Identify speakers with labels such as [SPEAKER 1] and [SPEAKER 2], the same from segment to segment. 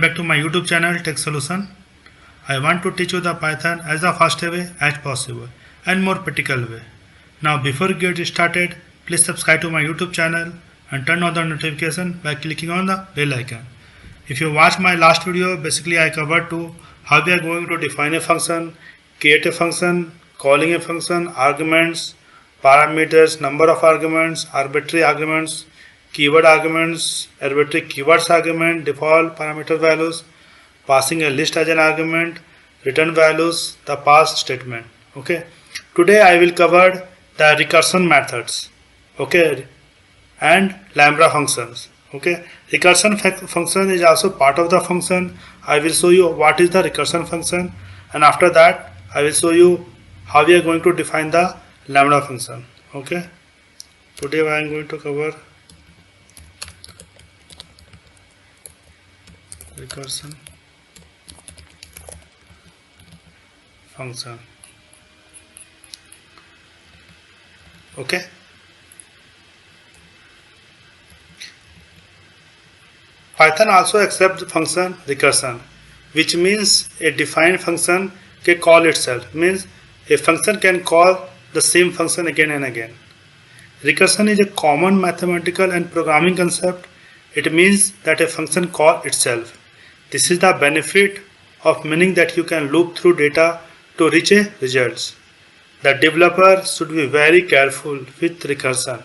[SPEAKER 1] Back to my YouTube channel Tech Solution. I want to teach you the Python as the fast way as possible and more practical way. Now before we get started, please subscribe to my YouTube channel and turn on the notification by clicking on the bell icon. If you watch my last video, basically I covered to how we are going to define a function, create a function, calling a function, arguments, parameters, number of arguments, arbitrary arguments, keyword arguments, arbitrary keywords argument, default parameter values, passing a list as an argument, return values, the pass statement. Okay. Today I will cover the recursion methods. Okay, and lambda functions. Okay, recursion function is also part of the function. I will show you what is the recursion function, and after that I will show you how we are going to define the lambda function. Okay, today I am going to cover recursion function. Okay. Python also accepts the function recursion, which means a defined function can call itself. Means a function can call the same function again and again. Recursion is a common mathematical and programming concept. It means that a function calls itself. This is the benefit of meaning that you can loop through data to reach a results. The developer should be very careful with recursion,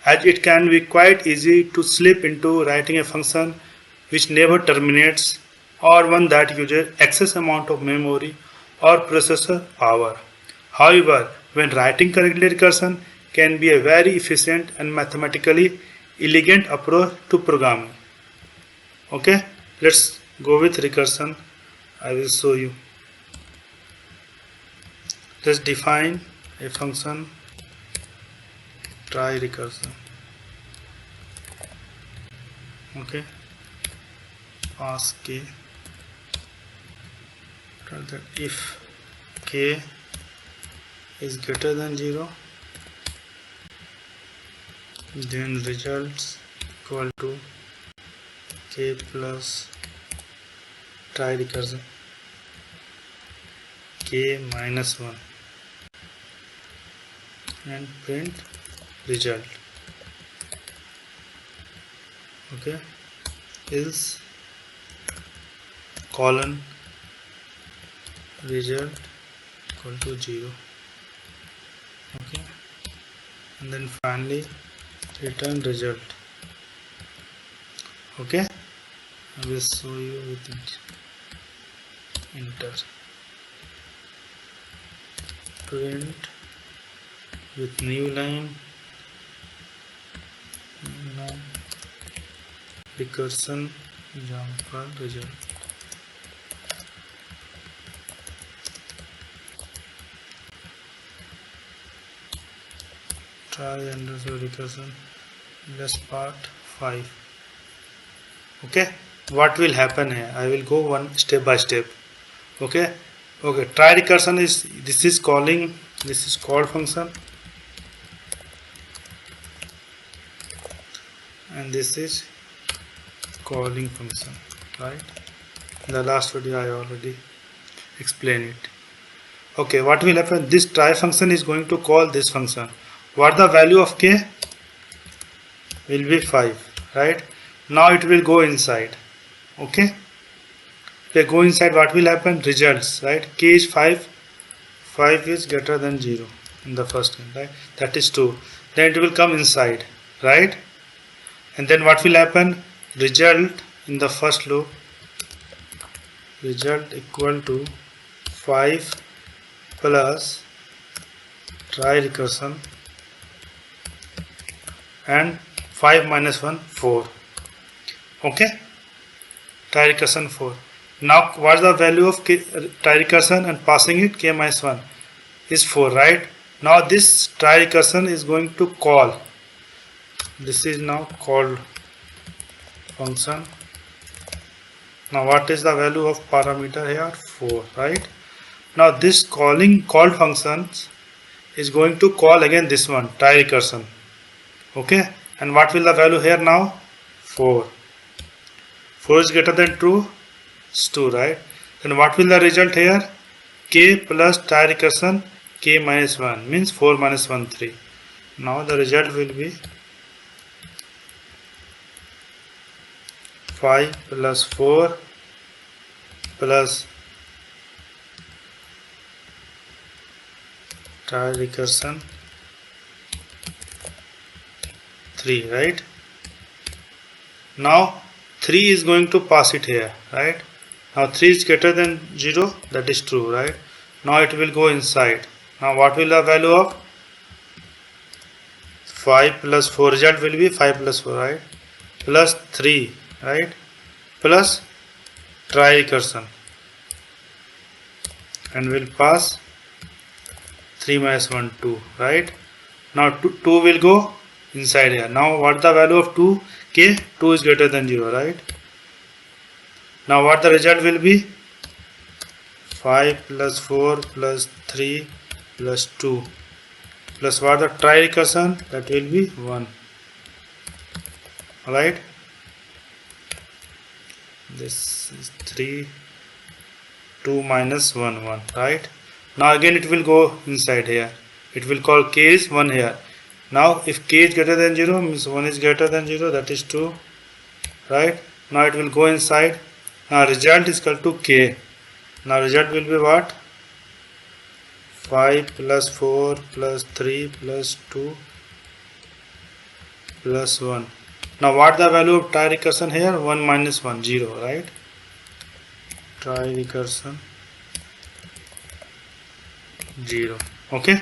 [SPEAKER 1] as it can be quite easy to slip into writing a function which never terminates or one that uses excess amount of memory or processor power. However, when writing correctly, recursion can be a very efficient and mathematically elegant approach to programming. Okay, let's go with recursion. I will show you. Let's define a function try recursion. Okay, pass k, that if k is greater than 0, then results equal to k plus try recursion k minus 1 and print result. Okay, else colon result equal to 0. Okay, and then finally return result. Okay, I will show you with it. Enter, print with new line, recursion example result. Try underscore recursion. Let's part 5. Okay, what will happen here? I will go one step by step. Okay, try recursion is this is called function, and this is calling function, right? In the last video I already explained it. Okay, what will happen? This try function is going to call this function. What the value of k will be 5, right? Now it will go inside. Okay, they go inside. What will happen? Results, right? K is 5 is greater than 0 in the first one, right? That is 2. Then it will come inside, right? And then what will happen? Result in the first loop, result equal to 5 plus try recursion, and 5 minus 1 4. Okay, try recursion 4. Now what is the value of try recursion and passing it k minus 1 is 4, right? Now this try recursion is going to call. This is now called function. Now what is the value of parameter here? 4, right? Now this called functions is going to call again this one, try recursion. Okay, and what will the value here now? 4. 4 is greater than true, is 2, right? Then what will the result here? K plus trie recursion k minus 1 means 4 minus 1 3. Now the result will be 5 plus 4 plus trie recursion 3, right? Now 3 is going to pass it here, right? Now 3 is greater than 0, that is true, right? Now it will go inside. Now what will the value of 5 plus 4, result will be 5 plus 4, right? Plus 3, right? Plus trie recursion, and will pass 3 minus 1 2, right? Now 2 will go inside here. Now what the value of 2? K, 2 is greater than 0, right? Now what the result will be? 5 plus 4 plus 3 plus 2 plus what the trie recursion, that will be 1. Alright, this is 3, 2 minus 1 1, right? Now again it will go inside here. It will call k is 1 here. Now if k is greater than 0 means 1 is greater than 0, that is 2, right? Now it will go inside. Now result is equal to k. Now result will be what? 5 plus 4 plus 3 plus 2 plus 1. Now what the value of trie recursion here? 1 minus 1, 0, right? Trie recursion 0. Okay.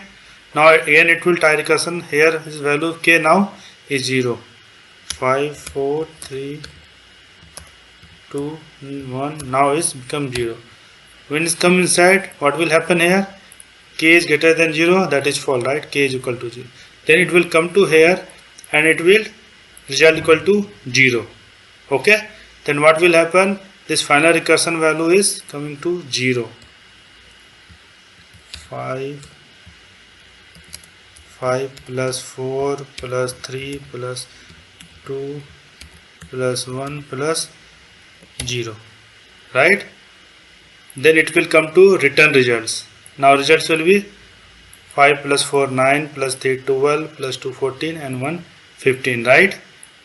[SPEAKER 1] Now again it will trie recursion. Here his value of k now is 0. 5, 4, 3, 2, 1. Now is become 0. When it come inside, what will happen here? K is greater than 0, that is false, right? K is equal to 0. Then it will come to here and it will result equal to 0. Okay. Then what will happen? This final recursion value is coming to 0. 5 plus 4 plus 3 plus 2 plus 1 plus 0, right? Then it will come to return results. Now results will be 5 plus 4 9 plus 3 12 plus 2 14 and 1 15, right?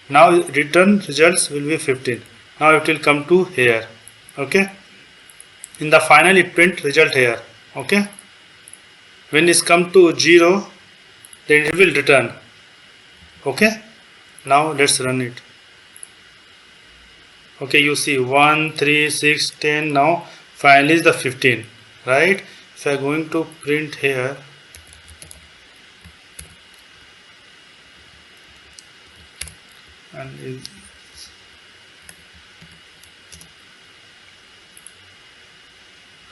[SPEAKER 1] Now return results will be 15. Now it will come to here. Okay. In the final it print result here. Okay. When it's come to 0, then it will return. Okay. Now let's run it. Okay, you see 1 3 6 10. Now finally is the 15, right? If I am going to print here, and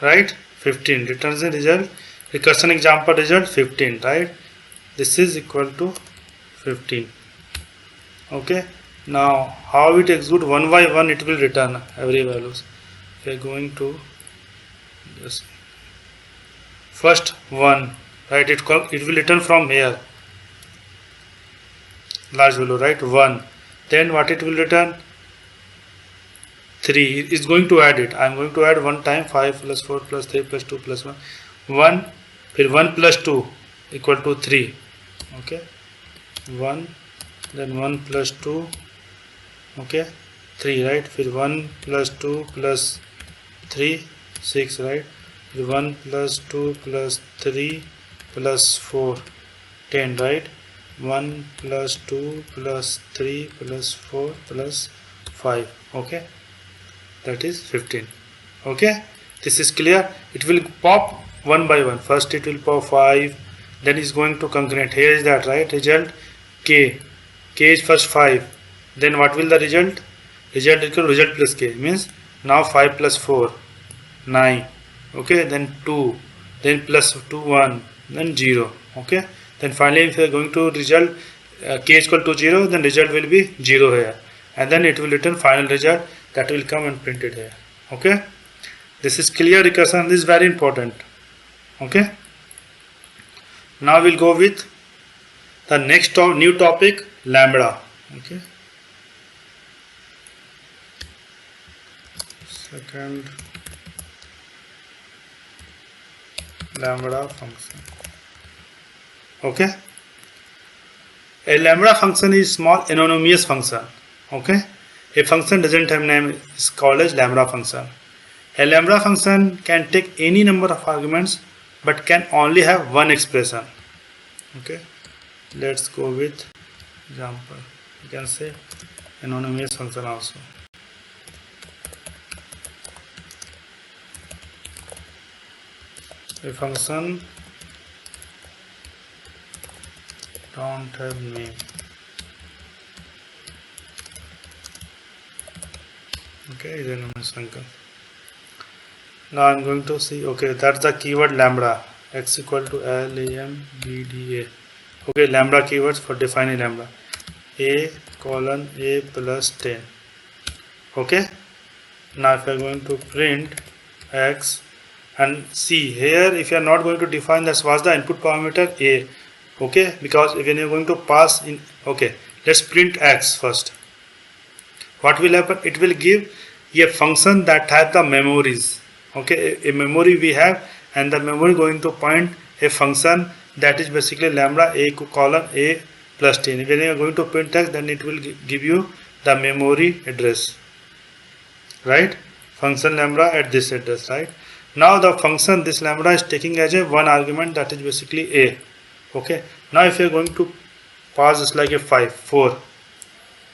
[SPEAKER 1] right, 15 returns the result. Recursion example result 15, right? This is equal to 15. Okay. Now how it execute? One by one it will return every values. We are going to just first 1, right? It will return from here large value, right? 1. Then what it will return? 3. It is going to add it. I am going to add one time. 5 plus 4 plus 3 plus 2 plus 1 1. Then 1 plus 2 equal to 3. Okay. 1. Then 1 plus 2. Okay. 3, right? Then 1 plus 2 plus 3 6, right? 1 plus 2 plus 3 plus 4 10, right? 1 plus 2 plus 3 plus 4 plus 5. Okay, that is 15. Okay, this is clear. It will pop one by one. First it will pop 5, then is going to concurrent. Here is that, right? Result k is first 5. Then what will the result? Result equal result plus k, means now 5 plus 4 9. Okay, then 2, then plus 2 1, then 0. Okay, then finally if you are going to result k is equal to 0, then result will be 0 here, and then it will return final result that will come and printed here. Okay, this is clear recursion. This is very important. Okay, now we'll go with the next new topic, lambda. Okay, second lambda function. Okay, a lambda function is small anonymous function. Okay, a function doesn't have name is called as lambda function. A lambda function can take any number of arguments but can only have one expression. Okay, let's go with example. You can say anonymous function also. A function don't have name. Okay, is anonymous function. Now I'm going to see. Okay, that's the keyword lambda. X equal to lambda. Okay, lambda keywords for defining lambda. A colon a plus 10. Okay, now if you are going to print x and see here, if you are not going to define this, what's the input parameter a. Okay, because when you are going to pass in, okay, let's print x first. What will happen? It will give a function that has the memories. Okay, a memory we have, and the memory going to point a function that is basically lambda a colon a plus 10. When you are going to print x, then it will give you the memory address, right? Function lambda at this address, right? Now the function this lambda is taking as a one argument, that is basically a. Okay, now if you are going to pass this like a 5, 4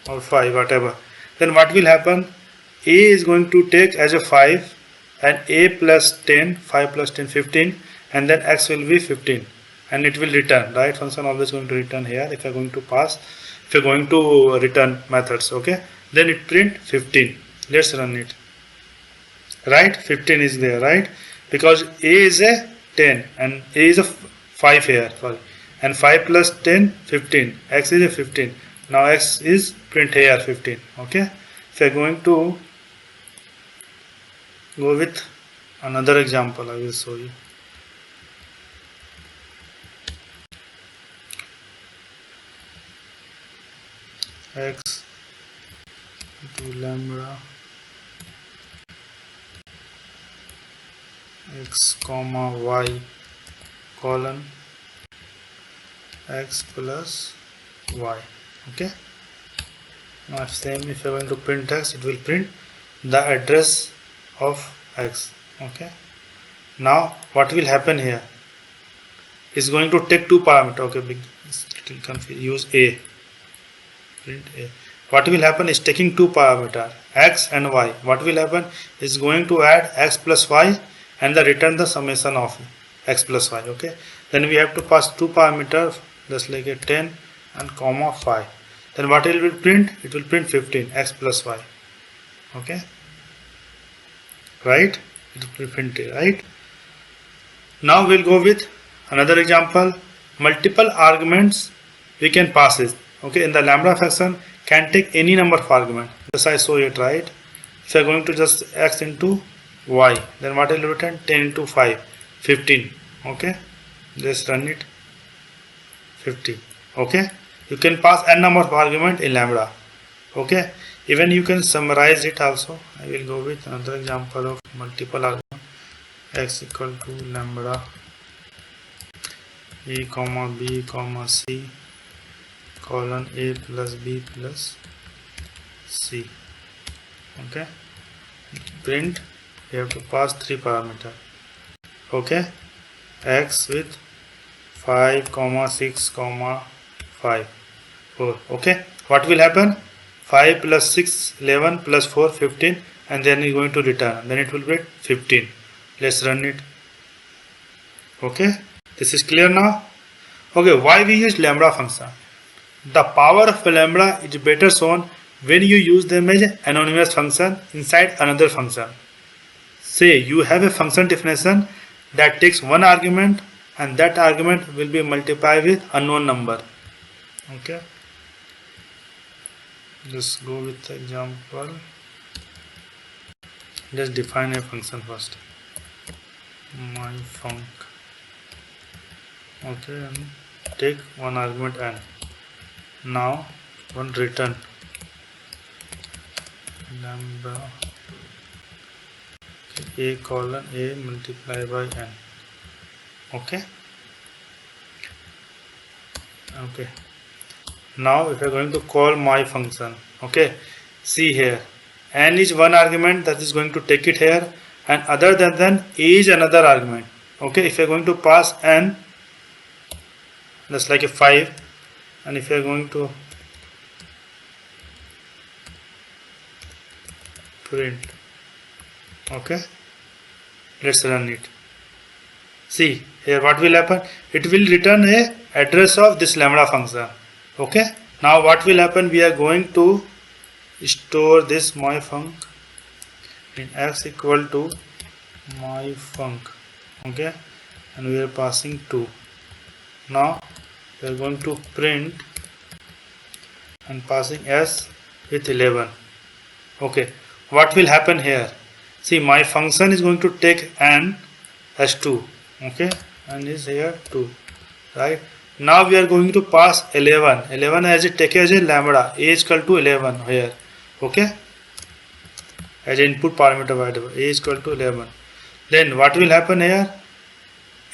[SPEAKER 1] or 5, whatever, then what will happen? A is going to take as a 5 and a plus 10, 5 plus 10, 15, and then x will be 15, and it will return, right? Function always going to return here if you are going to pass, if you are going to return methods. Okay, then it print 15. Let's run it, right? 15 is there, right? Because a is a 10 and a is a 5 here, sorry, and 5 plus 10, 15, x is a 15. Now x is print here 15. Okay, if you are going to go with another example, I will show you. X into lambda x comma y colon x plus y. Okay, now same, if you are going to print x, it will print the address of x. Okay, now what will happen here is going to take two parameters. Okay, big little confused. Use a, print a. What will happen is taking two parameters x and y. What will happen is going to add x plus y and the return the summation of x plus y. Okay, then we have to pass two parameters just like a 10 and comma 5. Then what it will print? It will print 15, x plus y. Okay, right? It will print it, right? Now we'll go with another example. Multiple arguments we can pass it. Okay, in the lambda function can take any number of argument. Just I show it, right? If you are going to just x into y, then what will return? 10 into 5, 15. Okay, just run it. 50. Okay, you can pass n number of argument in lambda. Okay, even you can summarize it also. I will go with another example of multiple argument. X equal to lambda a comma b comma c colon a plus b plus c. Okay, print, you have to pass three parameters. Okay, x with 5 comma 6 comma 5 4. Okay, what will happen? 5 plus 6 11 plus 4 15, and then you're going to return, then it will be 15. Let's run it. Okay, this is clear now. Okay, why we use lambda function? The power of lambda is better shown when you use them as an anonymous function inside another function. Say you have a function definition that takes one argument, and that argument will be multiplied with unknown number. Okay, just go with the example. Let's define a function first. My func. Okay, and take one argument n. Now one return lambda a colon a multiplied by n. Okay. Now if we are going to call my function, okay, see here, n is one argument that is going to take it here, and other than a is another argument. Okay, if you are going to pass n, that's like a 5, and if you are going to print, okay, let's run it. See here what will happen, it will return a address of this lambda function. Okay, now what will happen, we are going to store this my func in x equal to my func, okay, and we are passing 2. Now we are going to print and passing s with 11. Okay, what will happen here, see my function is going to take n as 2, okay, and is here 2, right? Now we are going to pass 11 as it take as a lambda, a is equal to 11 here, okay, as input parameter whatever, a is equal to 11. Then what will happen here,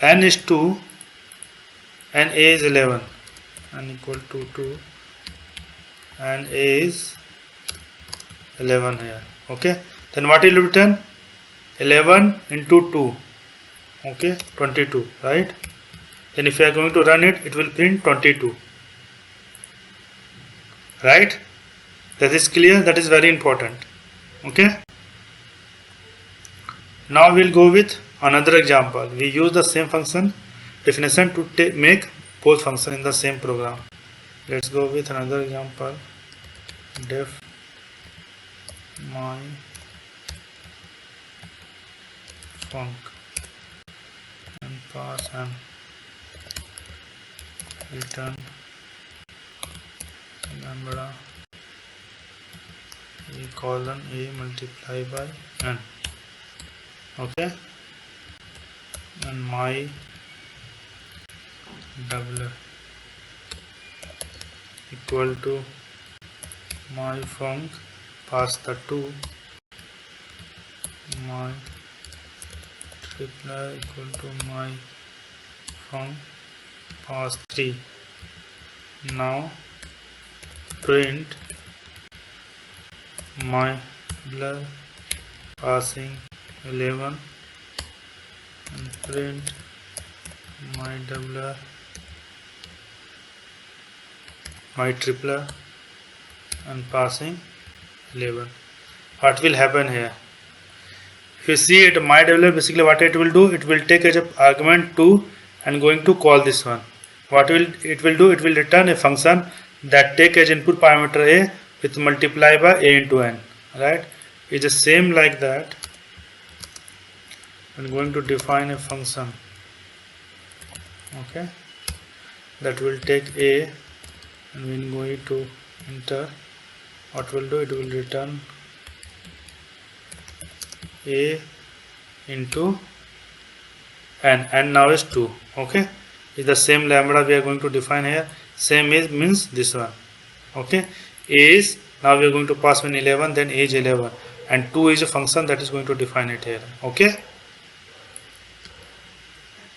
[SPEAKER 1] n is 2 and a is 11, n equal to 2 and a is 11 here, okay. Then what will return, 11 into 2, okay, 22, right? Then if you are going to run it, it will print 22, right? That is clear, that is very important, okay. Now we will go with another example. We use the same function definition to make both functions in the same program. Let's go with another example. Def my func and pass and return lambda a colon a multiplied by n, okay, and my doubler equal to my func, pass the 2, my tripler equal to my func, pass 3. Now print my blur passing 11 and print my doubler my tripler and passing 11. What will happen here, if you see it, my doubler basically what it will do, it will take as an argument 2 and going to call this one. What it will do, it will return a function that take as input parameter a with multiply by a into n, right? It's the same like that. I'm going to define a function, okay, that will take a, and when going to enter, what will do, it will return a into n now is 2, okay. Is the same lambda we are going to define here, same is means this one, okay. A is, now we are going to pass when 11, then a is 11, and 2 is a function that is going to define it here, okay.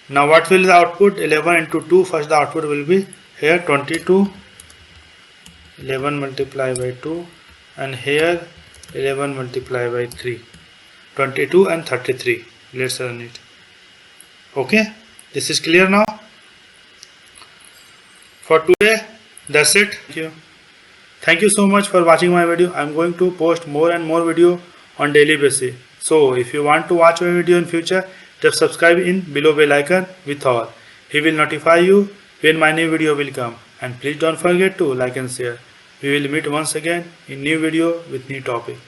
[SPEAKER 1] Now what will the output, 11 into 2, first the output will be here 22, 11 multiplied by 2, and here 11 multiplied by 3, 22 and 33. Let's run it, okay. This is clear now. For today, that's it. Thank you so much for watching my video. I'm going to post more and more video on daily basis. So if you want to watch my video in future, just subscribe in below bell icon with all. He will notify you when my new video will come. And please don't forget to like and share. We will meet once again in new video with new topic.